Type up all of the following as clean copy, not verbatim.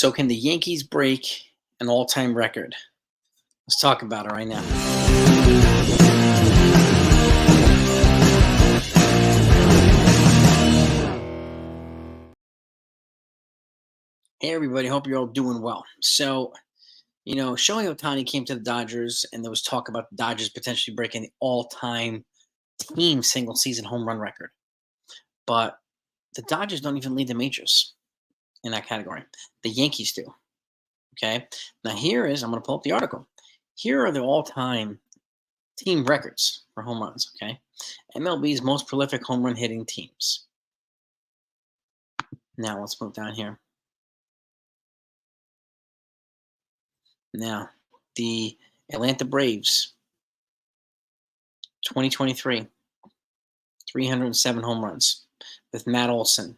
So can the Yankees break an all-time record? Let's talk about it right now. Hey everybody, hope you're all doing well. So, Shohei Ohtani came to the Dodgers and there was talk about the Dodgers potentially breaking the all-time team single season home run record. But the Dodgers don't even lead the majors in that category. The Yankees do. Okay. Now I'm going to pull up the article. Here are the all-time team records for home runs. Okay. MLB's most prolific home run hitting teams. Now let's move down here. Now, the Atlanta Braves, 2023, 307 home runs with Matt Olson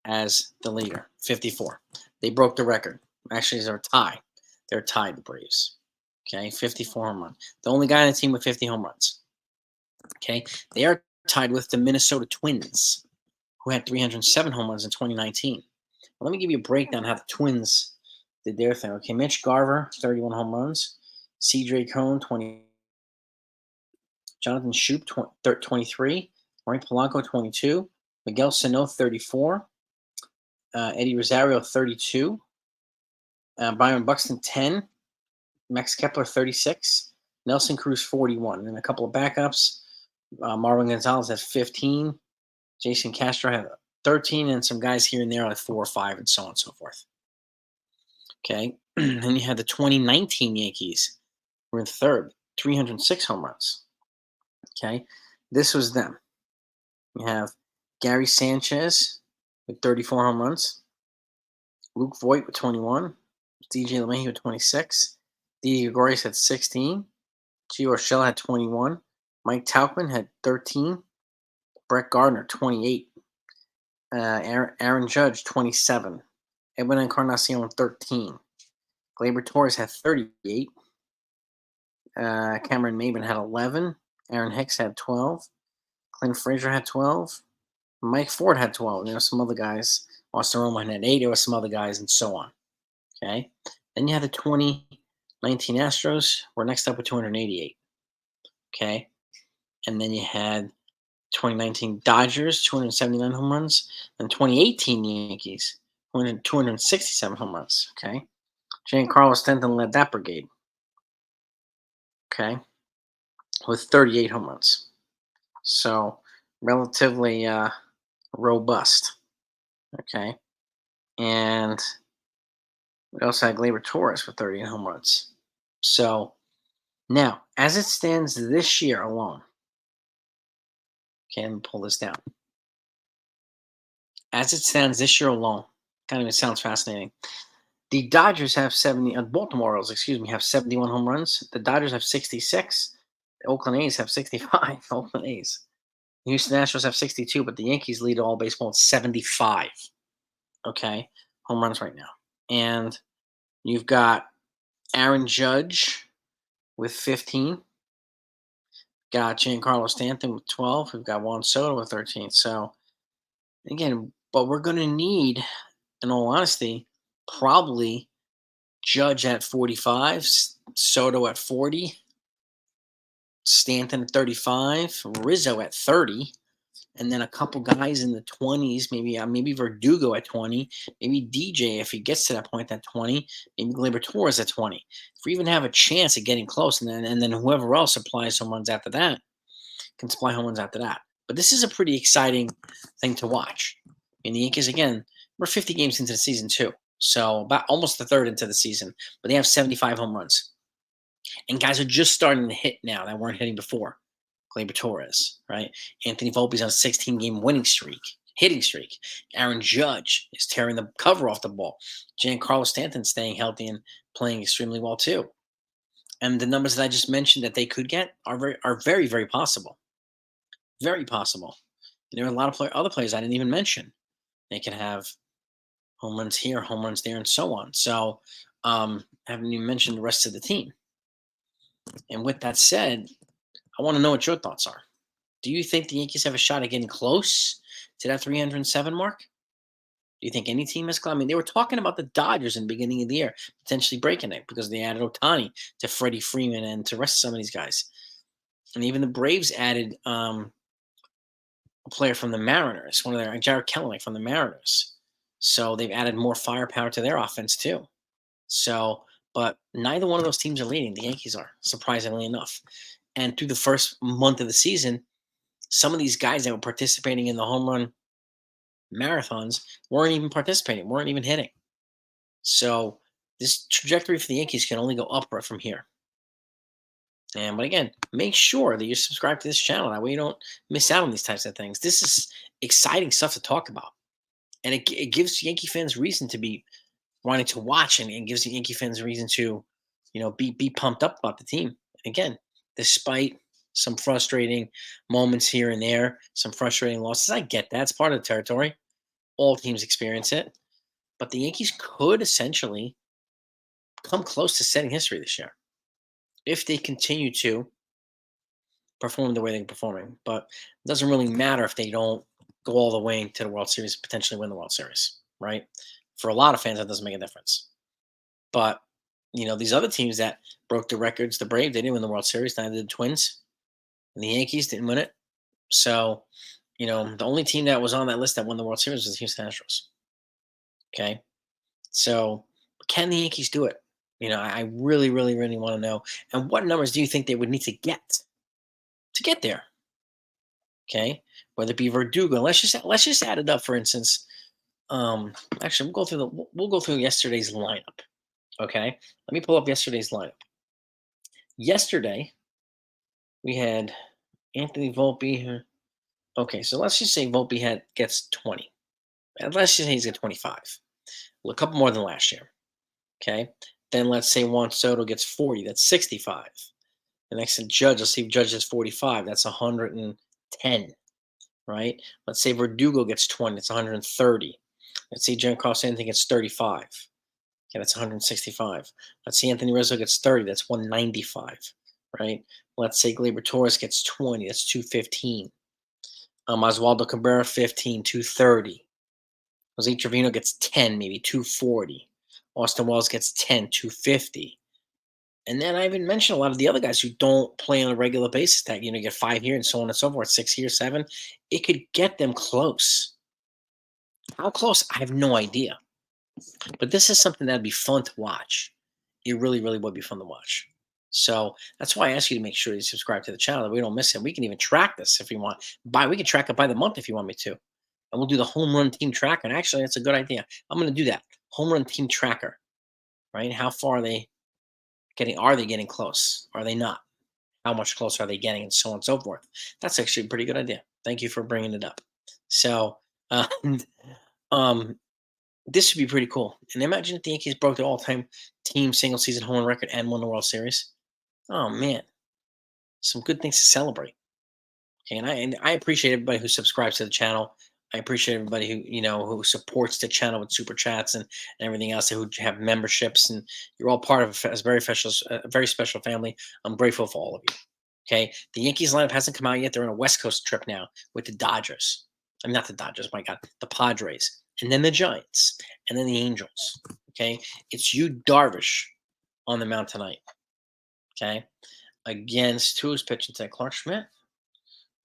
as the leader, 54. They broke the record. Actually, they're tied. They're tied, the Braves. Okay, 54 home runs. The only guy on the team with 50 home runs. Okay, they are tied with the Minnesota Twins, who had 307 home runs in 2019. Well, let me give you a breakdown of how the Twins did their thing. Okay, Mitch Garver, 31 home runs. C.J. Cone, 20. Jonathan Schoop, 23. Mike Polanco, 22. Miguel Sano, 34. Eddie Rosario, 32. Byron Buxton, 10. Max Kepler, 36. Nelson Cruz, 41. And a couple of backups. Marwin Gonzalez has 15. Jason Castro had 13. And some guys here and there had 4 or 5 and so on and so forth. Okay. Then you had the 2019 Yankees. We're in third. 306 home runs. Okay. This was them. You have Gary Sanchez with 34 home runs. Luke Voigt with 21. DJ Lemahieu with 26. Didi Gregorius had 16. Gio Urshela had 21. Mike Tauchman had 13. Brett Gardner, 28. Aaron Judge, 27. Edwin Encarnacion, 13. Gleyber Torres had 38. Cameron Maybin had 11. Aaron Hicks had 12. Clint Frazier had 12. Mike Ford had 12. There were some other guys. Austin Romine had 8. There were some other guys and so on. Okay. Then you had the 2019 Astros. We're next up with 288. Okay. And then you had 2019 Dodgers, 279 home runs. And 2018 Yankees, 267 home runs. Okay. Giancarlo Stanton led that brigade. Okay. With 38 home runs. So relatively robust. Okay. And we also had Gleyber Torres for 38 home runs. So now, as it stands this year alone, okay, let me pull this down. As it stands this year alone, kind of it sounds fascinating. The Dodgers have 70, Baltimore Orioles, have 71 home runs. The Dodgers have 66. The Oakland A's have 65. Oakland A's. The Houston Astros have 62, but the Yankees lead all baseball at 75. Okay, home runs right now. And you've got Aaron Judge with 15. Got Giancarlo Stanton with 12. We've got Juan Soto with 13. So, again, but we're going to need, in all honesty, probably Judge at 45, Soto at 40, Stanton at 35, Rizzo at 30, and then a couple guys in the 20s, maybe Verdugo at 20, maybe DJ if he gets to that point at 20, maybe Gleyber Torres at 20. If we even have a chance of getting close, and then whoever else supplies home runs after that can supply home runs after that. But this is a pretty exciting thing to watch. And the Yankees, again, we're 50 games into the season too. So about almost the third into the season, but they have 75 home runs. And guys are just starting to hit now that weren't hitting before. Gleyber Torres, right? Anthony Volpe's on a 16-game hitting streak. Aaron Judge is tearing the cover off the ball. Giancarlo Stanton staying healthy and playing extremely well too. And the numbers that I just mentioned that they could get are very, very possible. Very possible. And there are a lot of other players I didn't even mention. They can have home runs here, home runs there, and so on. So I haven't even mentioned the rest of the team. And with that said, I want to know what your thoughts are. Do you think the Yankees have a shot at getting close to that 307 mark? Do you think any team has close? I mean, they were talking about the Dodgers in the beginning of the year potentially breaking it because they added Ohtani to Freddie Freeman and to rest some of these guys. And even the Braves added a player from the Mariners, one of their Jared Kelenic from the Mariners. So they've added more firepower to their offense too. So, but neither one of those teams are leading. The Yankees are, surprisingly enough. And through the first month of the season, some of these guys that were participating in the home run marathons weren't even participating, weren't even hitting. So this trajectory for the Yankees can only go upward from here. And but again, make sure that you're subscribed to this channel. That way you don't miss out on these types of things. This is exciting stuff to talk about. And it gives Yankee fans reason to be wanting to watch and gives the Yankee fans a reason to, be pumped up about the team. Again, despite some frustrating moments here and there, some frustrating losses. I get that. It's part of the territory. All teams experience it. But the Yankees could essentially come close to setting history this year if they continue to perform the way they're performing. But it doesn't really matter if they don't go all the way to the World Series, potentially win the World Series, right? For a lot of fans, that doesn't make a difference. But these other teams that broke the records, the Braves, they didn't win the World Series. Neither did the Twins, and the Yankees didn't win it. So, the only team that was on that list that won the World Series was the Houston Astros. Okay, so can the Yankees do it? I really, really, really want to know. And what numbers do you think they would need to get there? Okay, whether it be Verdugo, let's just add it up. For instance, actually, we'll go through yesterday's lineup. Okay, let me pull up yesterday's lineup. Yesterday, we had Anthony Volpe. Okay, so let's just say Volpe gets 20. And let's just say he's at 25. A couple more than last year. Okay, then let's say Juan Soto gets 40. That's 65. The next to Judge, let's see if Judge is 45. That's 110. Right? Let's say Verdugo gets 20. It's 130. Let's see Giancarlo Stanton gets 35. Okay, that's 165. Let's see Anthony Rizzo gets 30. That's 195. Right? Let's say Gleyber Torres gets 20. That's 215. Oswaldo Cabrera 15, 230. Jose Trevino gets 10, maybe 240. Austin Wells gets 10, 250. And then I even mentioned a lot of the other guys who don't play on a regular basis that, get 5 here and so on and so forth, 6 here, 7. It could get them close. How close? I have no idea. But this is something that'd be fun to watch. It really, really would be fun to watch. So that's why I ask you to make sure you subscribe to the channel that we don't miss it. We can even track this if you want. We can track it by the month if you want me to. And we'll do the home run team tracker. And actually, that's a good idea. I'm going to do that. Home run team tracker, right? How far are they getting? Are they getting close? Are they not? How much closer are they getting? And so on and so forth. That's actually a pretty good idea. Thank you for bringing it up. So, this would be pretty cool. And imagine if the Yankees broke the all-time team single-season home run record and won the World Series. Oh, man. Some good things to celebrate. Okay, and I appreciate everybody who subscribes to the channel. I appreciate everybody who supports the channel with super chats and everything else, who have memberships, and you're all part of a very special family. I'm grateful for all of you. Okay, the Yankees lineup hasn't come out yet. They're on a West Coast trip now with the Dodgers. I'm not the Dodgers, my God, the Padres, and then the Giants, and then the Angels. Okay, it's Yu Darvish on the mound tonight. Okay, against who's pitching today? Clark Schmidt.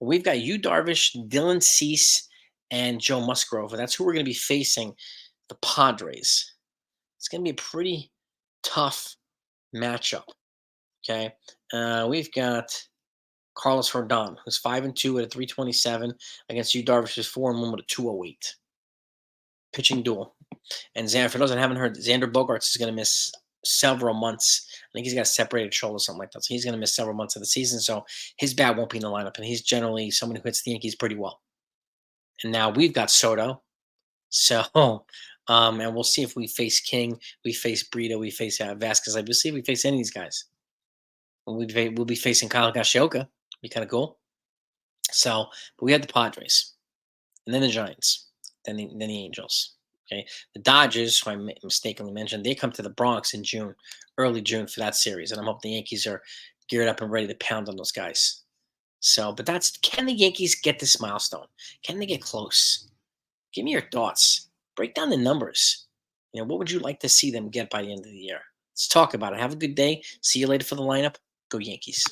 We've got Yu Darvish, Dylan Cease, and Joe Musgrove. That's who we're going to be facing, the Padres. It's going to be a pretty tough matchup. Okay, we've got Carlos Rodon, who's 5-2 at a 327 against Yu Darvish, who's 4-1 with a 208. Pitching duel. And for those that haven't heard, Xander Bogaerts is going to miss several months. I think he's got a separated shoulder, something like that. So he's going to miss several months of the season. So his bat won't be in the lineup. And he's generally someone who hits the Yankees pretty well. And now we've got Soto. So, and we'll see if we face King, we face Brito, we face Vasquez. We'll see if we face any of these guys. We'll be facing Kyle Higashioka. Be kind of cool. So, but we had the Padres, and then the Giants, then the Angels. Okay, the Dodgers, who I mistakenly mentioned, they come to the Bronx in June, early June for that series, and I'm hoping the Yankees are geared up and ready to pound on those guys. So, but can the Yankees get this milestone? Can they get close? Give me your thoughts. break down the numbers. What would you like to see them get by the end of the year? Let's talk about it. Have a good day. See you later for the lineup. Go Yankees.